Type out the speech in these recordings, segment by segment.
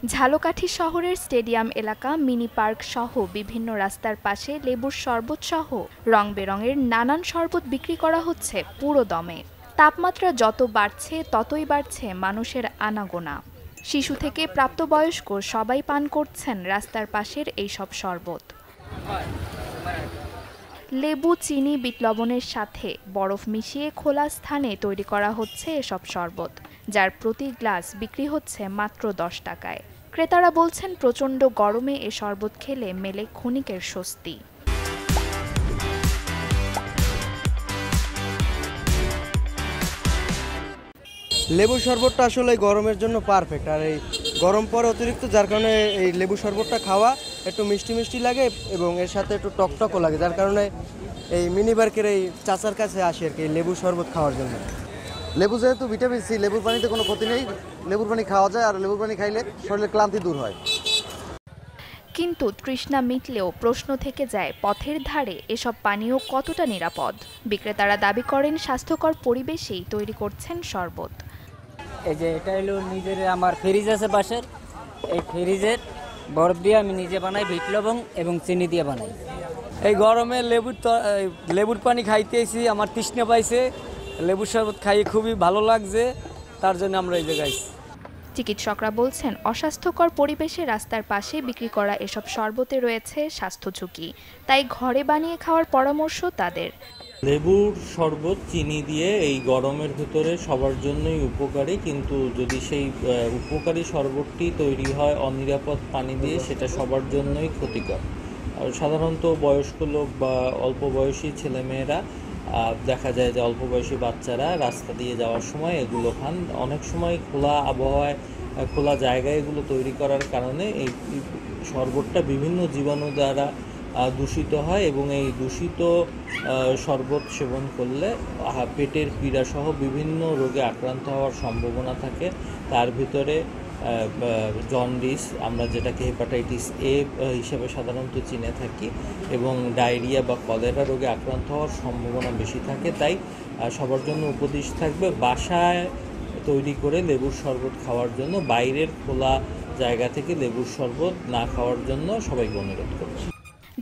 ঝালকাঠি শহরের স্টেডিয়াম এলাকা, mini park সহ বিভিন্ন রাস্তার পাশে লেবুর শরবত সহ রং-বেরঙের নানান শরবত বিক্রি করা হচ্ছে পুরো দমে। তাপমাত্রা যত বাড়ছে ততই বাড়ছে মানুষের আনাগোনা। শিশু থেকে প্রাপ্তবয়স্ক সবাই পান করছেন রাস্তার পাশের এইসব শরবত। লেবু, চিনি, বিট লবণের সাথে বরফ মিশিয়ে খোলা স্থানে তৈরি করা হচ্ছে এসব শরবত, যার প্রতি গ্লাস বিক্রি হচ্ছে মাত্র 10 টাকায়। ক্রেতারা বলছেন প্রচণ্ড গরমে এ শরবত খেলে মেলে ক্ষণিকের স্বস্তি। লেবুর শরবতটা আসলে গরমের জন্য পারফেক্ট। আর এই গরম পরে অতিরিক্ত, যার কারণে এই লেবু শরবতটা খাওয়া একটু মিষ্টি মিষ্টি লাগে এবং এর সাথে একটু টকটকও লাগে, যার কারণে এই মিনি পার্কের এই চাচার কাছে আসি আর কি লেবু শরবত খাওয়ার জন্য। লেবু যেহেতু ভিটামিন সি, লেবুর পানিতে কোনো ক্ষতি নেই, লেবুর পানি খাওয়া যায় আর লেবুর পানি খাইলে শরীরের ক্লান্তি দূর হয়। কিন্তু তৃষ্ণা মিটলেও প্রশ্ন থেকে যায় পথের ধারে এসব পানীয় কতটা নিরাপদ। বিক্রেতারা দাবি করেন স্বাস্থ্যকর পরিবেশেই তৈরি করছেন শরবত। এই যে এটা হলো নিজের আমার ফ্রিজ আছে পাশের, এই ফ্রিজের বরফ দিয়ে আমি নিজে বানাই, বিট লবণ এবং চিনি দিয়ে বানাই। এই গরমে লেবুর পানি খাইতেছি, আমার তৃষ্ণা পাইছে, লেবুর শরবত খাইয়ে খুবই ভালো লাগছে, তার জন্য আমরা এই জায়গায়। চিকিৎসকরা বলছেন অস্বাস্থ্যকর পরিবেশে রাস্তার পাশে বিক্রি করা এসব শরবতে রয়েছে স্বাস্থ্য ঝুঁকি, তাই ঘরে বানিয়ে খাওয়ার পরামর্শ তাদের। লেবুর শরবত চিনি দিয়ে এই গরমের ভিতরে সবার জন্যই উপকারী, কিন্তু যদি সেই উপকারী শরবতটি তৈরি হয় অনিরাপদ পানি দিয়ে, সেটা সবার জন্যই ক্ষতিকর। আর সাধারণত বয়স্ক লোক বা অল্প বয়সী ছেলেমেয়েরা দেখা যায় যে অল্প বয়সী বাচ্চারা রাস্তা দিয়ে যাওয়ার সময় এগুলো খান। অনেক সময় খোলা আবহাওয়ায় খোলা জায়গায় এগুলো তৈরি করার কারণে এই শরবতটা বিভিন্ন জীবাণু দ্বারা দূষিত হয় এবং এই দূষিত শরবত সেবন করলে পেটের পীড়াসহ বিভিন্ন রোগে আক্রান্ত হওয়ার সম্ভাবনা থাকে। তার ভিতরে জন্ডিস, আমরা যেটাকে হেপাটাইটিস এ হিসেবে সাধারণত চিনে থাকি, এবং ডায়রিয়া বা কলেরা রোগে আক্রান্ত হওয়ার সম্ভাবনা বেশি থাকে। তাই সবার জন্য উপদেশ থাকবে বাসায় তৈরি করে লেবুর শরবত খাওয়ার জন্য, বাইরের খোলা জায়গা থেকে লেবুর শরবত না খাওয়ার জন্য সবাইকে অনুরোধ করব।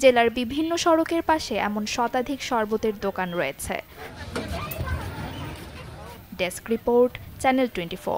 জেলার বিভিন্ন সড়কের পাশে এমন শতাধিক শরবতের দোকান রয়েছে। Desk report, channel 24।